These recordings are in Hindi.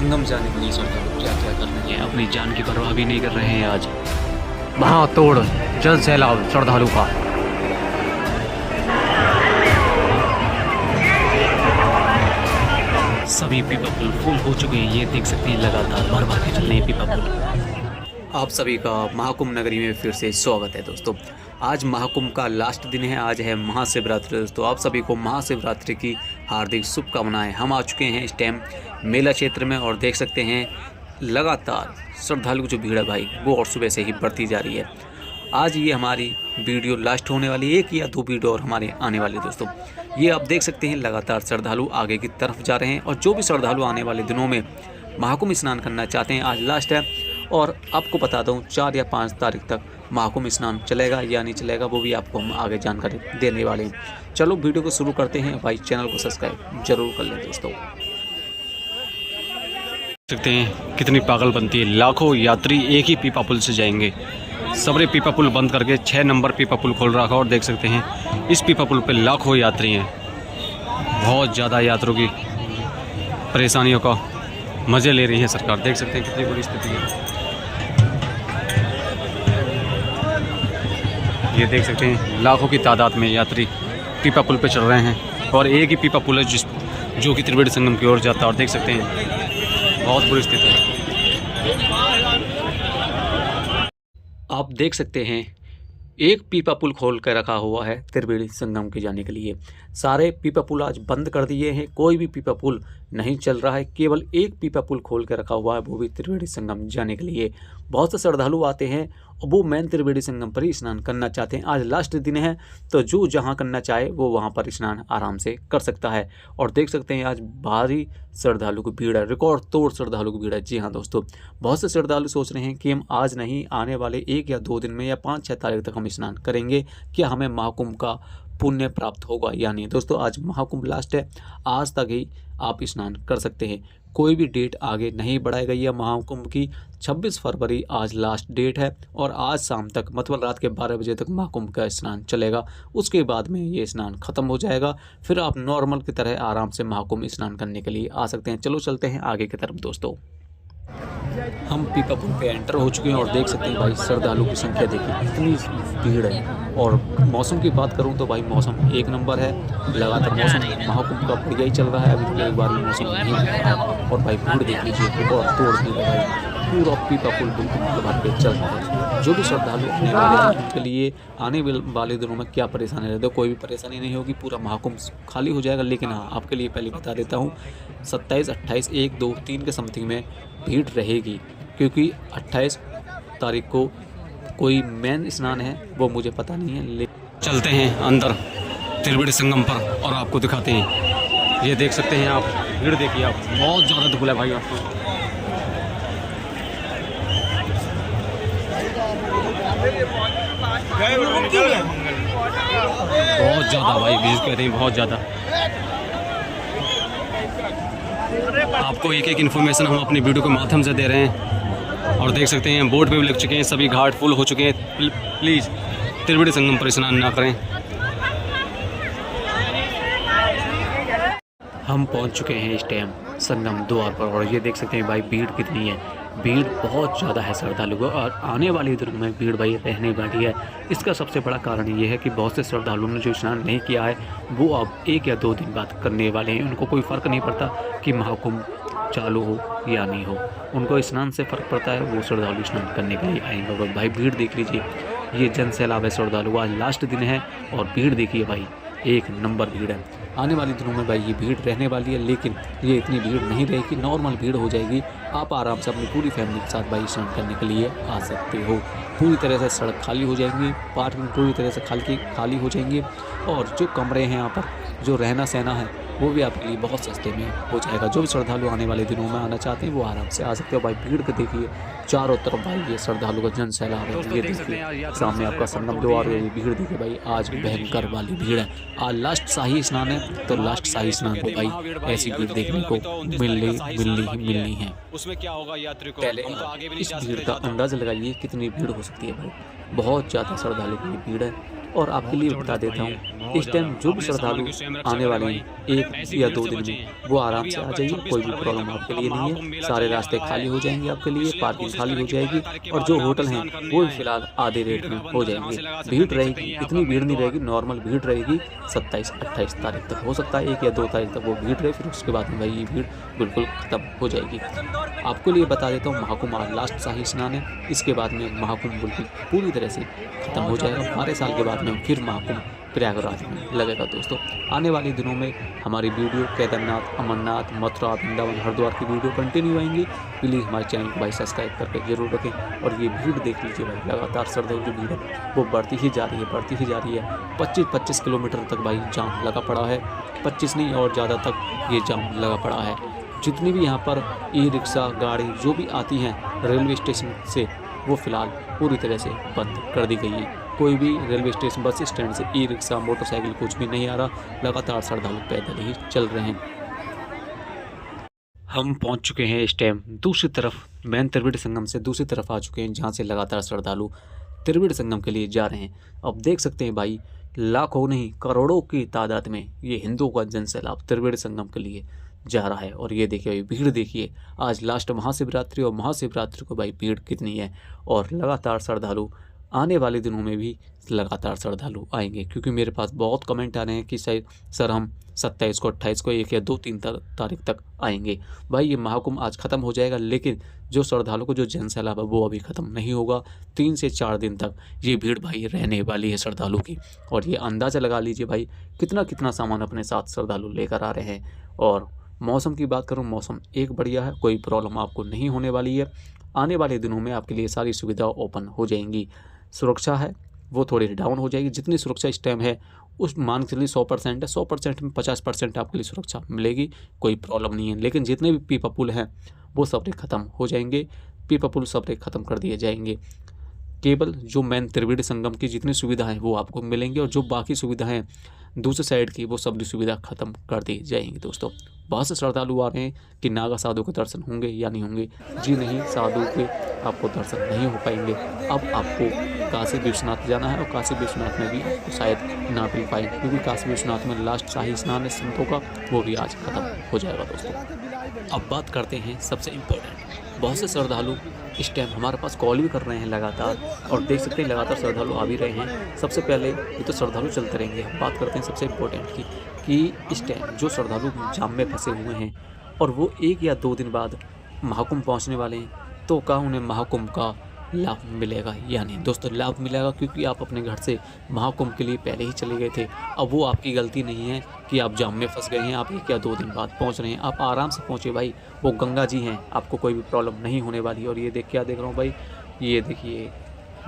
संगम जाने के लिए श्रद्धालु क्या क्या कर रहे हैं, अपनी जान की परवाह भी नहीं कर रहे हैं। आज महातोड़ जल सैलाब श्रद्धालु का। सभी पीपा पुल फुल हो चुके हैं, ये देख सकते हैं लगातार भर भर के चल रहे हैं पीपा पुल। आप सभी का महाकुंभ नगरी में फिर से स्वागत है दोस्तों। आज महाकुंभ का लास्ट दिन है, आज है महाशिवरात्रि दोस्तों। आप सभी को महाशिवरात्रि की हार्दिक शुभकामनाएं। हम आ चुके हैं इस टाइम मेला क्षेत्र में और देख सकते हैं लगातार श्रद्धालु जो भीड़ है भाई वो और सुबह से ही बढ़ती जा रही है। आज ये हमारी वीडियो लास्ट होने वाली, एक या दो वीडियो और हमारे आने वाले दोस्तों। ये आप देख सकते हैं लगातार श्रद्धालु आगे की तरफ जा रहे हैं और जो भी श्रद्धालु आने वाले दिनों में महाकुंभ स्नान करना चाहते हैं, आज लास्ट है। और आपको बता दूं 4 या 5 तारीख तक महाकुंभ स्नान चलेगा या नहीं चलेगा वो भी आपको हम आगे जानकारी देने वाले हैं। चलो वीडियो को शुरू करते हैं भाई, चैनल को सब्सक्राइब जरूर कर लें दोस्तों। सकते हैं कितनी पागल बनती है, लाखों यात्री एक ही पीपा पुल से जाएंगे। सबरे पीपा पुल बंद करके 6 नंबर पीपा पुल खोल रखा और देख सकते हैं इस पीपा पुल पे लाखों यात्री हैं। बहुत ज़्यादा यात्रियों की परेशानियों का मज़े ले रही है सरकार। देख सकते हैं कितनी बुरी स्थिति है। ये देख सकते हैं लाखों की तादाद में यात्री पीपा पुल पे चल रहे हैं और एक ही पीपा पुल है जो कि त्रिवेणी संगम की ओर जाता है और देख सकते हैं बहुत बुरी स्थिति है। आप देख सकते हैं एक पीपा पुल खोल कर रखा हुआ है त्रिवेणी संगम के जाने के लिए। सारे पीपा पुल आज बंद कर दिए हैं, कोई भी पीपा पुल नहीं चल रहा है। केवल एक पीपा पुल खोल कर रखा हुआ है, वो भी त्रिवेणी संगम जाने के लिए। बहुत से श्रद्धालु आते हैं और वो मेन त्रिवेणी संगम पर ही स्नान करना चाहते हैं। आज लास्ट दिन है तो जो जहाँ करना चाहे वो वहाँ पर स्नान आराम से कर सकता है। और देख सकते हैं आज भारी श्रद्धालु की भीड़ है, रिकॉर्ड तोड़ श्रद्धालु की भीड़ है। जी हाँ दोस्तों, बहुत से श्रद्धालु सोच रहे हैं कि हम आज नहीं, आने वाले 1 या 2 दिन में या 5-6 तारीख तक हम स्नान करेंगे, क्या हमें महाकुंभ का पुण्य प्राप्त होगा या नहीं। दोस्तों आज महाकुंभ लास्ट है, आज तक ही आप स्नान कर सकते हैं। कोई भी डेट आगे नहीं बढ़ाई गई है महाकुंभ की। 26 फरवरी आज लास्ट डेट है और आज शाम तक मतलब रात के 12 बजे तक महाकुंभ का स्नान चलेगा। उसके बाद में ये स्नान ख़त्म हो जाएगा, फिर आप नॉर्मल की तरह आराम से महाकुंभ स्नान करने के लिए आ सकते हैं। चलो चलते हैं आगे की तरफ दोस्तों। हम पीपा पुल पे एंटर हो चुके हैं और देख सकते हैं भाई श्रद्धालु की संख्या देखिए कितनी भीड़ है। और मौसम की बात करूं तो भाई मौसम एक नंबर है, लगातार मौसम महाकुंभ का बढ़िया ही चल रहा है। अभी एक बार मौसम नहीं है और भाई भीड़ देख लीजिए और तोड़ दी भाई, पूरा पीपा पुल बिल्कुल भर के चल रहा है। जो भी श्रद्धालु अपने वाले के लिए आने वाले दिनों में क्या परेशानी रहती है, कोई भी परेशानी नहीं होगी, पूरा महाकुंभ खाली हो जाएगा। लेकिन हाँ, आपके लिए पहले बता देता हूँ 27, 28, 1, 2, 3 के समथिंग में भीड़ रहेगी, क्योंकि 28 तारीख को कोई मेन स्नान है वो मुझे पता नहीं है। लेकिन चलते हैं अंदर त्रिवेणी संगम पर और आपको दिखाते हैं। ये देख सकते हैं आप, भीड़ देखिए आप, बहुत ज़्यादा धूल है भाई। आपको बहुत ज़्यादा भाई भीड़ कहते हैं, बहुत ज़्यादा। आपको एक एक इन्फॉर्मेशन हम अपनी वीडियो के माध्यम से दे रहे हैं और देख सकते हैं बोर्ड पे भी लग चुके हैं, सभी घाट फुल हो चुके हैं। प्लीज़ त्रिवेणी संगम पर स्नान ना करें। हम पहुंच चुके हैं इस टाइम संगम द्वार पर और ये देख सकते हैं भाई भीड़ कितनी है। भीड़ बहुत ज़्यादा है श्रद्धालुओं और आने वाले दिनों में भीड़ भाई रहने वाली है। इसका सबसे बड़ा कारण ये है कि बहुत से श्रद्धालुओं ने जो स्नान नहीं किया है वो अब 1 या 2 दिन बाद करने वाले हैं। उनको कोई फ़र्क नहीं पड़ता कि महाकुंभ चालू हो या नहीं हो, उनको स्नान से फ़र्क पड़ता है, वो श्रद्धालु स्नान करने के लिए आएंगे। और भाई भीड़ देख लीजिए, ये जन सैलाब है श्रद्धालु। आज लास्ट दिन है और भीड़ देखिए भाई, एक नंबर भीड़ है। आने वाले दिनों में भाई ये भीड़ रहने वाली है, लेकिन ये इतनी भीड़ नहीं रहेगी, नॉर्मल भीड़ हो जाएगी। आप आराम से अपनी पूरी फैमिली के साथ भाई स्नान करने के लिए आ सकते हो। पूरी तरह से सड़क खाली हो जाएंगी, पार्किंग पूरी तरह से खाली हो जाएंगी और जो कमरे हैं यहाँ पर, जो रहना सहना है वो भी आपके लिए बहुत सस्ते में हो जाएगा। जो भी श्रद्धालु आने वाले दिनों में आना चाहते हैं वो आराम से आ सकते हो। भाई भीड़ को देखिए चारों तरफ भाई, ये श्रद्धालु का जन सैलाब है। ये देखिए सामने आपका संगम द्वार है, ये भीड़ देखिए भाई, आज भयंकर वाली भीड़ है। आज लास्ट शाही स्नान है तो लास्ट शाही स्नान को भाई ऐसी भीड़ देखने को मिलनी है। उसमें क्या होगा यात्री को, पहले इस भीड़ का अंदाज़ा लगाइए कितनी भीड़ हो सकती है भाई। बहुत ज़्यादा श्रद्धालु की भीड़ है और आपके लिए बता देता हूँ, इस टाइम जो भी श्रद्धालु आने वाले हैं 1 या 2 दिन में, वो आराम से आ जाइए, कोई भी प्रॉब्लम आपके लिए नहीं है। सारे रास्ते खाली हो जाएंगे आपके लिए, पार्किंग खाली हो जाएगी और जो होटल हैं वो फिलहाल आधे रेट में हो जाएंगे। भीड़ रहेगी, इतनी भीड़ नहीं रहेगी, नॉर्मल भीड़ रहेगी। 27-28 तारीख तक हो सकता है, 1 या 2 तारीख तक वो भीड़ रहे, फिर उसके बाद में भाई ये भीड़ बिल्कुल ख़त्म हो जाएगी। आपके लिए बता देता हूँ, महाकुंभ आज लास्ट शाही स्नान है, इसके बाद में महाकुंभ बिल्कुल पूरी तरह से ख़त्म हो जाएगा। 12 साल के बाद में फिर महाकुंभ प्रयागराज में लगेगा दोस्तों। आने वाले दिनों में हमारी वीडियो केदारनाथ, अमरनाथ, मथुरा, वृंदावन, हरिद्वार की वीडियो कंटिन्यू आएंगी। प्लीज़ हमारे चैनल को भाई सब्सक्राइब करके जरूर रखें। और ये भीड़ देख लीजिए भाई, लगातार श्रद्धालु जो भीड़ है वो बढ़ती ही जा रही है, बढ़ती ही जा रही है। 25-25 किलोमीटर तक भाई जाम लगा पड़ा है, 25 नहीं और ज़्यादा तक ये जाम लगा पड़ा है। जितनी भी यहाँ पर ई रिक्शा गाड़ी जो भी आती हैं रेलवे स्टेशन से, वो फ़िलहाल पूरी तरह से बंद कर दी गई है। कोई भी रेलवे स्टेशन, बस स्टैंड से ई रिक्शा, मोटरसाइकिल कुछ भी नहीं आ रहा। लगातार श्रद्धालु पैदल ही चल रहे हैं। हम पहुंच चुके हैं इस टाइम दूसरी तरफ, मेन त्रिवेणी संगम से दूसरी तरफ आ चुके हैं, जहां से लगातार श्रद्धालु त्रिवेणी संगम के लिए जा रहे हैं। अब देख सकते हैं भाई, लाखों नहीं करोड़ों की तादाद में ये हिंदुओं का जनसैलाब त्रिवेणी संगम के लिए जा रहा है। और ये देखिए भाई, भीड़ देखिए, आज लास्ट महाशिवरात्रि और महाशिवरात्रि को भाई भीड़ कितनी है। और लगातार श्रद्धालु आने वाले दिनों में भी लगातार श्रद्धालु आएंगे, क्योंकि मेरे पास बहुत कमेंट आ रहे हैं कि सर हम 27 को, 28 को, 1 या 2-3 तारीख तक आएंगे। भाई ये महाकुंभ आज ख़त्म हो जाएगा, लेकिन जो श्रद्धालु को जो जनसैलाब है वो अभी ख़त्म नहीं होगा। 3 से 4 दिन तक ये भीड़ भाई रहने वाली है श्रद्धालु की। और ये अंदाज़ा लगा लीजिए भाई, कितना सामान अपने साथ श्रद्धालु लेकर आ रहे हैं। और मौसम की बात करूँ, मौसम एक बढ़िया है, कोई प्रॉब्लम आपको नहीं होने वाली है। आने वाले दिनों में आपके लिए सारी सुविधा ओपन हो जाएंगी। सुरक्षा है वो थोड़ी डाउन हो जाएगी। जितनी सुरक्षा इस टाइम है उस मान के लिए 100% है, 100% में 50% आपके लिए सुरक्षा मिलेगी, कोई प्रॉब्लम नहीं है। लेकिन जितने भी पीपा पुल हैं वो सबरे ख़त्म हो जाएंगे, पीपा पुल सबरे ख़त्म कर दिए जाएंगे। केवल जो मेन त्रिवेणी संगम की जितनी सुविधा है वो आपको मिलेंगी, और जो बाकी सुविधाएं दूसरे साइड की वो सब सुविधा ख़त्म कर दी जाएंगी दोस्तों। बहुत से श्रद्धालु आ रहे हैं कि नागा साधु के दर्शन होंगे या नहीं होंगे। जी नहीं, साधु के आपको दर्शन नहीं हो पाएंगे। अब आपको काशी विश्वनाथ जाना है, और काशी विश्वनाथ में भी आपको शायद ना मिल पाएंगे, क्योंकि काशी विश्वनाथ में लास्ट शाही स्नान है संतों का, वो भी आज ख़त्म हो जाएगा दोस्तों। अब बात करते हैं सबसे इम्पोर्टेंट, बहुत से श्रद्धालु इस टाइम हमारे पास कॉल भी कर रहे हैं लगातार, और देख सकते हैं लगातार श्रद्धालु आ भी रहे हैं। सबसे पहले ये तो श्रद्धालु चलते रहेंगे, हम बात करते हैं सबसे इम्पोर्टेंट की, कि इस टाइम जो श्रद्धालु जाम में फंसे हुए हैं और वो 1 या 2 दिन बाद महाकुंभ पहुंचने वाले हैं, तो क्या उन्हें महाकुंभ का लाभ मिलेगा या नहीं? दोस्तों लाभ मिलेगा, क्योंकि आप अपने घर से महाकुंभ के लिए पहले ही चले गए थे। अब वो आपकी गलती नहीं है कि आप जाम में फंस गए हैं, आप 1 या 2 दिन बाद पहुंच रहे हैं। आप आराम से पहुंचे भाई, वो गंगा जी हैं, आपको कोई भी प्रॉब्लम नहीं होने वाली। और ये क्या देख रहा हूँ भाई, ये देखिए,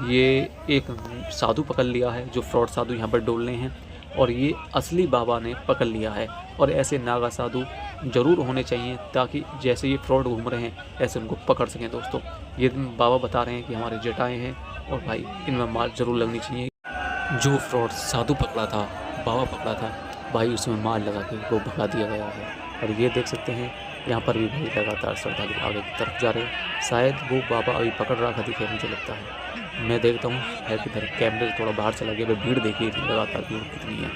ये एक साधु पकड़ लिया है, जो फ्रॉड साधु यहाँ पर डोल रहे हैं, और ये असली बाबा ने पकड़ लिया है। और ऐसे नागा साधु ज़रूर होने चाहिए, ताकि जैसे ये फ्रॉड घूम रहे हैं ऐसे उनको पकड़ सकें दोस्तों। ये बाबा बता रहे हैं कि हमारे जटाएँ हैं, और भाई इनमें मार ज़रूर लगनी चाहिए। जो फ्रॉड साधु पकड़ा था, बाबा पकड़ा था भाई, उसमें मार लगा के वो भगा दिया गया है। और ये देख सकते हैं यहाँ पर भी भाई लगातार श्रद्धालु आगे की तरफ जा रहे हैं। शायद वो बाबा अभी पकड़ रहा था, दिखे मुझे लगता है। मैं देखता हूँ है किधर, कैमरे से थोड़ा बाहर चला गया। भाई भीड़ देखिए लगातार भीड़ कितनी है,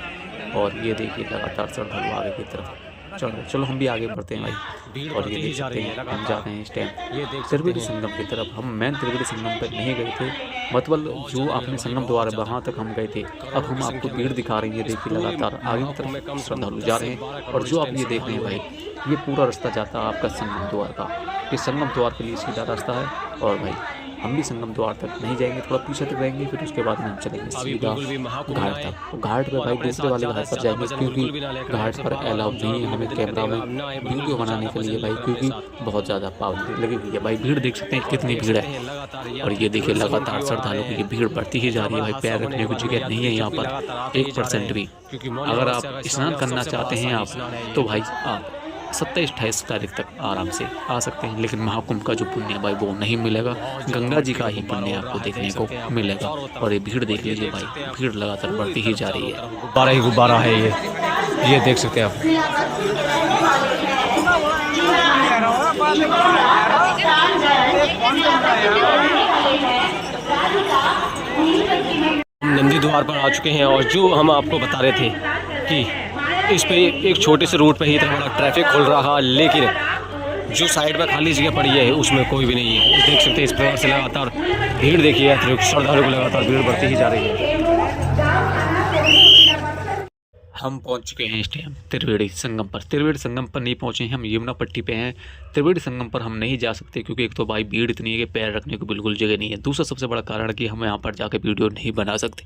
और ये देखिए लगातार श्रद्धालु आगे की तरफ चलो हम भी आगे बढ़ते हैं भाई। और ये देख सकते हैं हम जा रहे हैं इस टाइम त्रिवेणी संगम की तरफ। हम मेन त्रिवेणी संगम पर नहीं गए थे, मतलब जो आपने संगम द्वार है वहाँ तक हम गए थे। अब हम आपको भीड़ दिखा रहे हैं, ये देखिए लगातार आगे की तरफ श्रद्धालु जा रहे हैं। और जो आप ये देख रहे हैं भाई, ये पूरा रास्ता जाता है आपका संगम द्वार का। ये संगम द्वार के लिए सीधा रास्ता है। और भाई हम भी संगम द्वार तक नहीं जाएंगे, थोड़ा पीछे तक रहेंगे, फिर उसके बाद में हम चलेंगे सीधा घाट तक। घाट पे भाई दूसरे वाले घाट पर जाएंगे, क्योंकि घाट पर अलाउ नहीं है हमें कैमरा में वीडियो बनाने के लिए भाई, क्योंकि बहुत ज़्यादा पाबंदी लगी हुई है। भाई भीड़ देख सकते हैं कितनी भीड़ है, और ये देखिए लगातार श्रद्धालुओं की भीड़ बढ़ती ही जा रही है भाई। पैर रखने की जगह नहीं है यहाँ पर 1% भी। अगर आप स्नान करना चाहते हैं आप, तो भाई आप 27-28 तारीख तक आराम से आ सकते हैं। लेकिन महाकुंभ का जो पुण्य भाई वो नहीं मिलेगा, गंगा जी का ही पुण्य आपको देखने को मिलेगा। और ये भीड़ देख लीजिए भाई, भीड़ लगातार बढ़ती ही जा रही है। गुब्बारा ही गुब्बारा है ये देख सकते हैं आप। नंदी द्वार पर आ चुके हैं और जो हम आपको बता रहे थे कि इस पे एक छोटे से रूट पे ही इतना बड़ा ट्रैफिक खुल रहा, लेकिन जो साइड में खाली जगह पड़ी है उसमें कोई भी नहीं है। देख सकते हैं इस प्रकार से लगातार भीड़ देखिए, श्रद्धालुओं को लगातार भीड़ बढ़ती ही जा रही है। हम पहुंच चुके हैं इस टाइम त्रिवेणी संगम पर। त्रिवेणी संगम पर नहीं पहुंचे हैं, हम यमुना पट्टी पे हैं। त्रिवेणी संगम पर हम नहीं जा सकते क्योंकि एक तो भाई भीड़ इतनी है कि पैर रखने को बिल्कुल जगह नहीं है। दूसरा सबसे बड़ा कारण कि हम यहाँ पर जाकर वीडियो नहीं बना सकते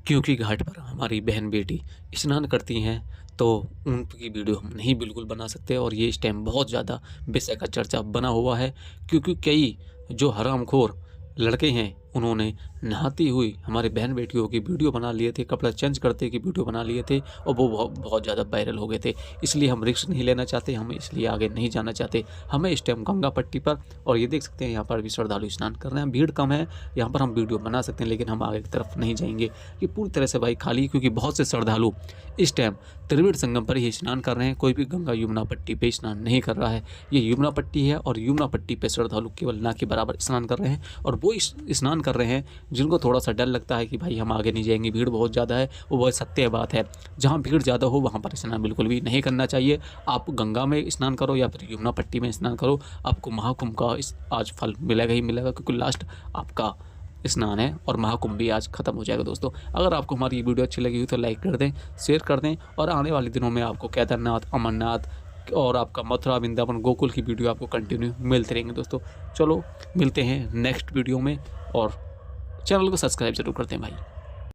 क्योंकि घाट पर हमारी बहन बेटी स्नान करती हैं, तो उनकी वीडियो हम नहीं बिल्कुल बना सकते। और ये इस टाइम बहुत ज़्यादा विषय का चर्चा बना हुआ है क्योंकि कई जो हरामखोर लड़के हैं उन्होंने नहाती हुई हमारे बहन बेटियों की वीडियो बना लिए थे, कपड़ा चेंज करते की वीडियो बना लिए थे और वो बहुत ज़्यादा वायरल हो गए थे। इसलिए हम रिस्क नहीं लेना चाहते, हम इसलिए आगे नहीं जाना चाहते। हमें इस टाइम गंगा पट्टी पर, और ये देख सकते हैं यहाँ पर भी श्रद्धालु स्नान कर रहे हैं। भीड़ कम है, यहाँ पर हम वीडियो बना सकते हैं लेकिन हम आगे की तरफ नहीं जाएंगे। ये पूरी तरह से भाई खाली, क्योंकि बहुत से श्रद्धालु इस टाइम त्रिवेणी संगम पर ही स्नान कर रहे हैं। कोई भी गंगा यमुना पट्टी पे स्नान नहीं कर रहा है। ये यमुना पट्टी है और यमुना पट्टी पे श्रद्धालु केवल ना के बराबर स्नान कर रहे हैं। और वो स्नान कर रहे हैं जिनको थोड़ा सा डर लगता है कि भाई हम आगे नहीं जाएंगे, भीड़ बहुत ज़्यादा है। वो बहुत सत्य बात है, जहाँ भीड़ ज़्यादा हो वहाँ पर स्नान बिल्कुल भी नहीं करना चाहिए। आप गंगा में स्नान करो या फिर यमुना पट्टी में स्नान करो, आपको महाकुंभ का आज फल मिलेगा ही मिलेगा, क्योंकि लास्ट आपका स्नान है और महाकुंभ भी आज खत्म हो जाएगा। दोस्तों, अगर आपको हमारी ये वीडियो अच्छी लगी हो तो लाइक कर दें, शेयर कर दें, और आने वाले दिनों में आपको केदारनाथ, अमरनाथ और आपका मथुरा, वृंदावन, गोकुल की वीडियो आपको कंटिन्यू मिलते रहेंगे। दोस्तों चलो मिलते हैं नेक्स्ट वीडियो में, और चैनल को सब्सक्राइब जरूर करते हैं भाई।